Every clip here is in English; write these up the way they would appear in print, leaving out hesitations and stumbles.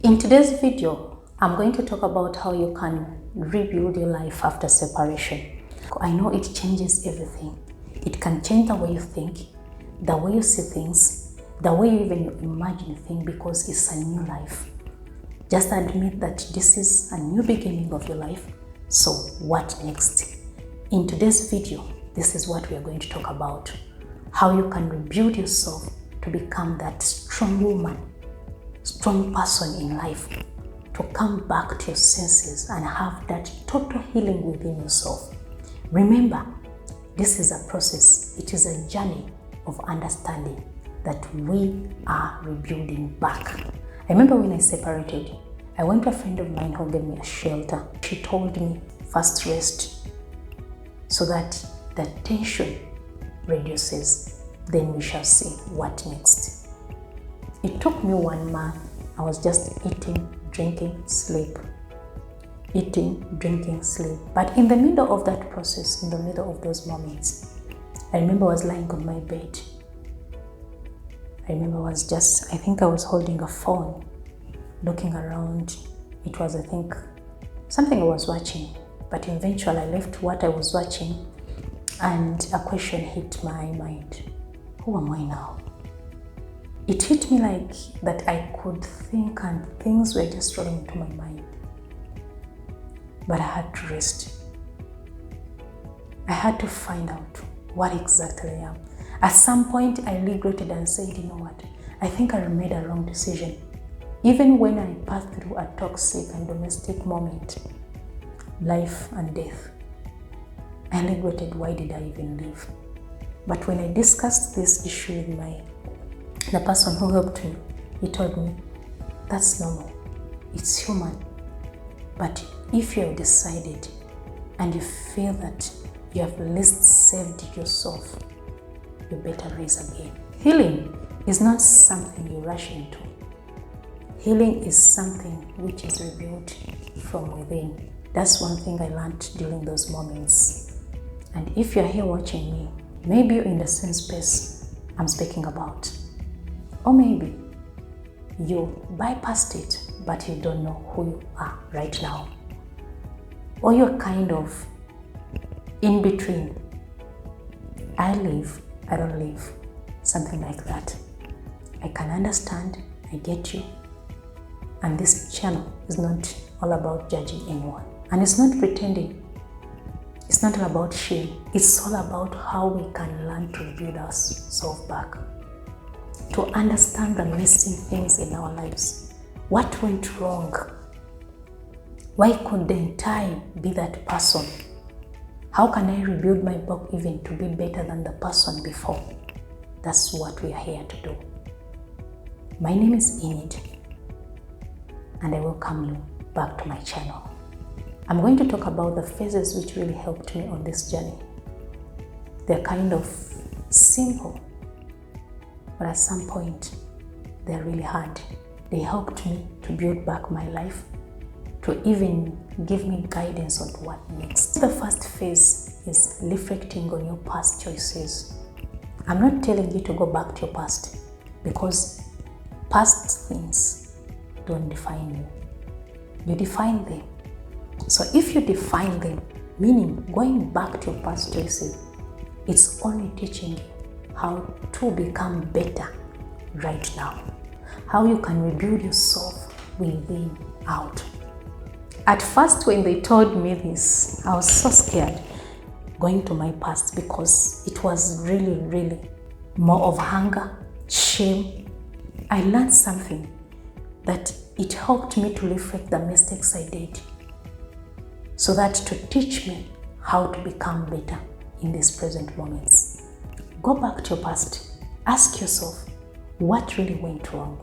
In today's video, I'm going to talk about how you can rebuild your life after separation. I know it changes everything. It can change the way you think, the way you see things, the way you even imagine things, because it's a new life. Just admit that this is a new beginning of your life. So what next? In today's video, this is what we are going to talk about. How you can rebuild yourself to become that strong woman, strong person in life, to come back to your senses and have that total healing within yourself. Remember, this is a process. It is a journey of understanding that we are rebuilding back. I remember when I separated, I went to a friend of mine who gave me a shelter. She told me, first rest so that the tension reduces. Then we shall see what next. It took me 1 month. I was just eating, drinking, sleep. Eating, drinking, sleep. But in the middle of that process, in the middle of those moments, I remember I was lying on my bed. I remember I think I was holding a phone, looking around. It was, I think, something I was watching. But eventually I left what I was watching and a question hit my mind. Who am I now? It hit me like that I could think and things were just rolling into my mind. But I had to rest. I had to find out what exactly I am. At some point I regretted and said, you know what? I think I made a wrong decision. Even when I passed through a toxic and domestic moment, life and death, I regretted, why did I even live? But when I discussed this issue with the person who helped me, he told me, that's normal, it's human. But if you have decided and you feel that you have at least saved yourself, you better rise again. Healing is not something you rush into. Healing is something which is rebuilt from within. That's one thing I learned during those moments. And if you're here watching me, maybe you're in the same space I'm speaking about. Or maybe you bypassed it, but you don't know who you are right now. Or you're kind of in between. I live, I don't live. Something like that. I can understand, I get you. And this channel is not all about judging anyone. And it's not pretending. It's not all about shame. It's all about how we can learn to rebuild ourselves back. To understand the missing things in our lives. What went wrong? Why couldn't I be that person? How can I rebuild my back even to be better than the person before? That's what we are here to do. My name is Enid, and I welcome you back to my channel. I'm going to talk about the phases which really helped me on this journey. They're kind of simple, but at some point, they're really hard. They helped me to build back my life, to even give me guidance on what next. The first phase is reflecting on your past choices. I'm not telling you to go back to your past, because past things don't define you. You define them. So if you define them, meaning going back to your past choices, it's only teaching you how to become better right now. How you can rebuild yourself within out. At first, when they told me this, I was so scared going to my past, because it was really, really more of hunger, shame. I learned something that it helped me to reflect the mistakes I did, so that to teach me how to become better in these present moments. Go back to your past. Ask yourself, what really went wrong?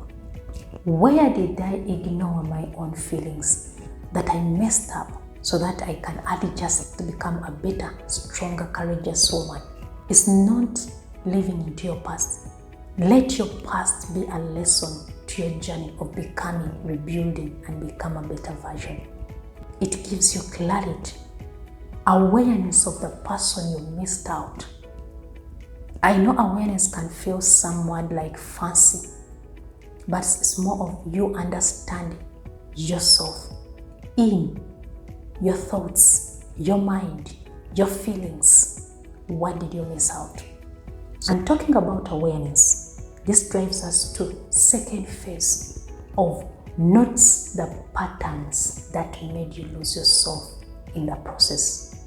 Where did I ignore my own feelings that I messed up, so that I can adjust to become a better, stronger, courageous woman? It's not living into your past. Let your past be a lesson to your journey of becoming, rebuilding, and become a better version. It gives you clarity, awareness of the person you missed out. I know awareness can feel somewhat like fancy, but it's more of you understanding yourself in your thoughts, your mind, your feelings. What did you miss out? And talking about awareness, this drives us to second phase of notice the patterns that made you lose yourself in the process.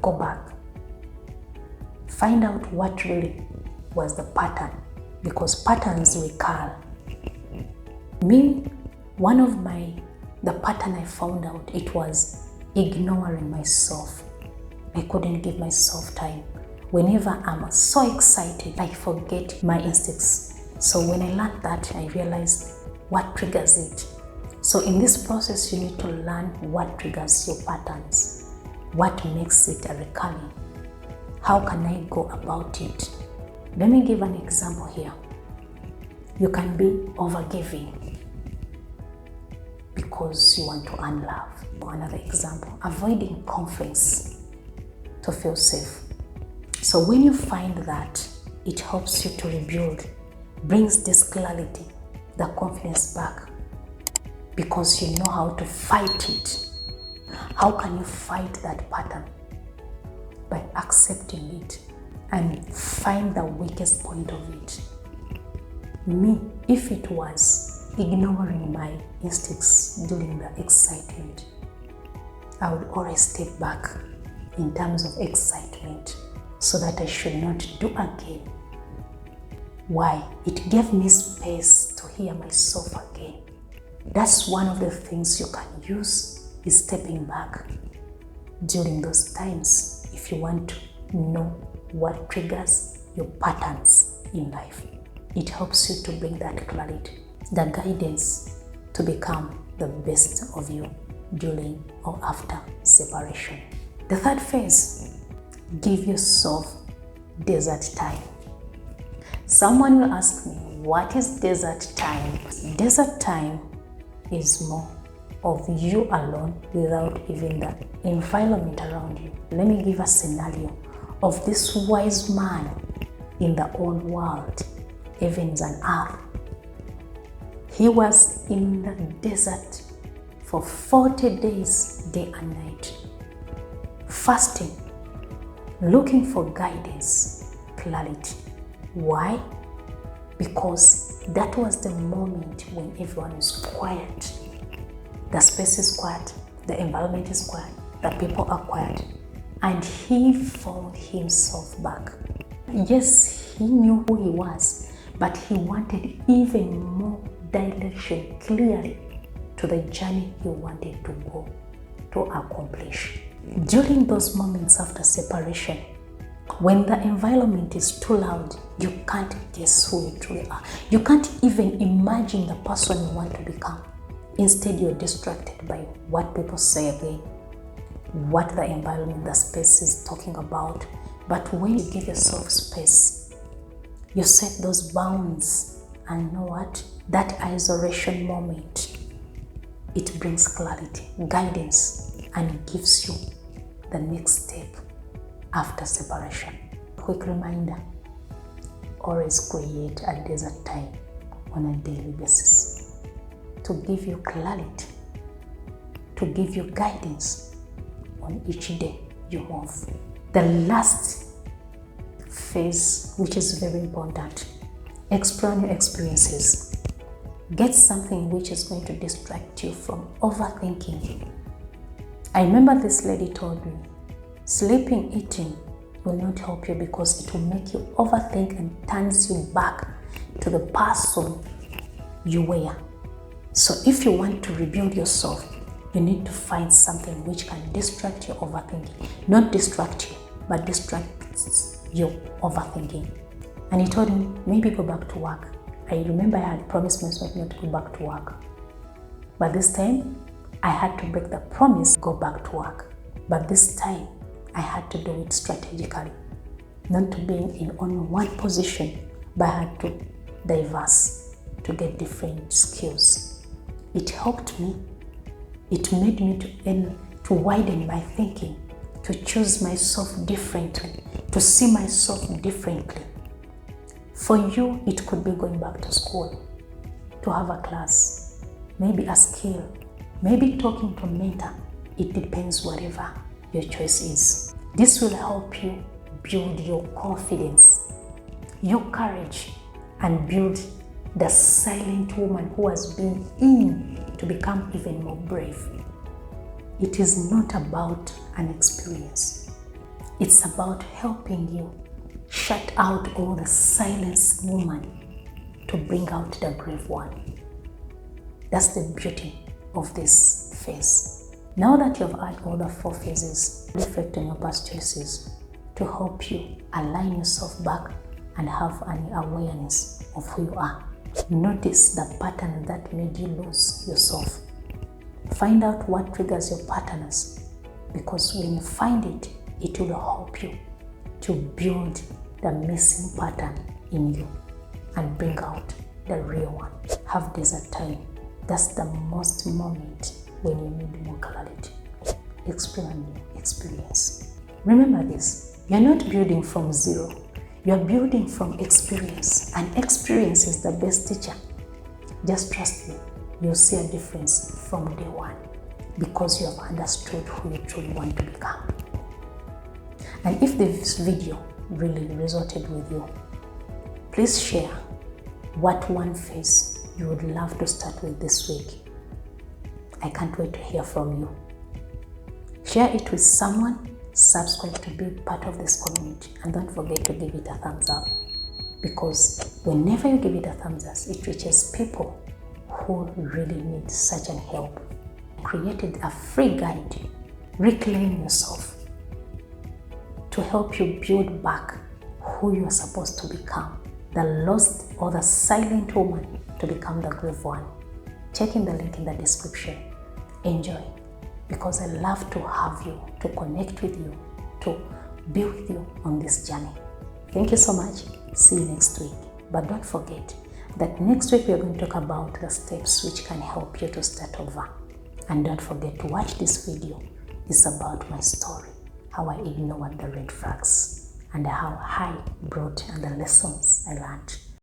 Go back. Find out what really was the pattern, because patterns recur. Me, the pattern I found out, it was ignoring myself. I couldn't give myself time. Whenever I'm so excited, I forget my instincts. So when I learned that, I realized what triggers it. So in this process, you need to learn what triggers your patterns, what makes it a recurring. How can I go about it? Let me give an example here. You can be overgiving because you want to earn love. Another example, avoiding conflicts to feel safe. So when you find that, it helps you to rebuild, brings this clarity, the confidence back, because you know how to fight it. How can you fight that pattern? By accepting it and find the weakest point of it. Me, if it was ignoring my instincts during the excitement, I would always step back in terms of excitement so that I should not do again. Why? It gave me space to hear myself again. That's one of the things you can use, is stepping back during those times if you want to know what triggers your patterns in life. It helps you to bring that clarity, the guidance to become the best of you during or after separation. The third phase, give yourself desert time. Someone will ask me, what is desert time? Desert time is more of you alone without even the environment around you. Let me give a scenario of this wise man in the old world, heavens and earth. He was in the desert for 40 days, day and night, fasting, looking for guidance, clarity. Why? Because that was the moment when everyone is quiet. The space is quiet, the environment is quiet, the people are quiet, and he found himself back. Yes, he knew who he was, but he wanted even more direction, clearly, to the journey he wanted to go to accomplish. During those moments after separation, when the environment is too loud, you can't guess who you truly are. You can't even imagine the person you want to become. Instead, you're distracted by what people say again, what the environment, the space is talking about. But when you give yourself space, you set those bounds, and know what? That isolation moment, it brings clarity, guidance, and gives you the next step after separation. Quick reminder, always create a desert time on a daily basis to give you clarity, to give you guidance on each day you move. The last phase, which is very important, explore new experiences. Get something which is going to distract you from overthinking. I remember this lady told me, sleeping, eating will not help you because it will make you overthink and turns you back to the person you were. So if you want to rebuild yourself, you need to find something which can distract your overthinking. Not distract you, but distract your overthinking. And he told me, maybe go back to work. I remember I had promised myself not to go back to work. But this time, I had to break the promise, go back to work. But this time, I had to do it strategically. Not to be in only one position, but I had to diverse to get different skills. It helped me. It made me to widen my thinking, to choose myself differently, to see myself differently. For you, it could be going back to school, to have a class, maybe a skill maybe talking to a mentor. It depends, whatever your choice is. This will help you build your confidence, your courage, and build the silent woman who has been in to become even more brave. It is not about an experience. It's about helping you shut out all the silent woman to bring out the brave one. That's the beauty of this phase. Now that you've had all the 4 phases, reflect on your past choices to help you align yourself back and have an awareness of who you are. Notice the pattern that made you lose yourself. Find out what triggers your patterns, because when you find it, it will help you to build the missing pattern in you and bring out the real one. Have desert time. That's the most moment when you need more clarity. Experience. Remember this, you're not building from zero. You're building from experience, and experience is the best teacher. Just trust me, you'll see a difference from day one because you have understood who you truly want to become. And if this video really resonated with you, please share what one phase you would love to start with this week. I can't wait to hear from you. Share it with someone, subscribe to be part of this community, and don't forget to give it a thumbs up, because whenever you give it a thumbs up, it reaches people who really need such an help. I created a free guide, Reclaim Yourself, to help you build back who you are supposed to become, the lost or the silent woman to become the brave one. Check in the link in the description. Enjoy, because I love to have you, to connect with you, to be with you on this journey. Thank you so much. See you next week. But don't forget that next week we are going to talk about the steps which can help you to start over. And don't forget to watch this video. It's about my story, how I ignored the red flags and how I brought and the lessons I learned.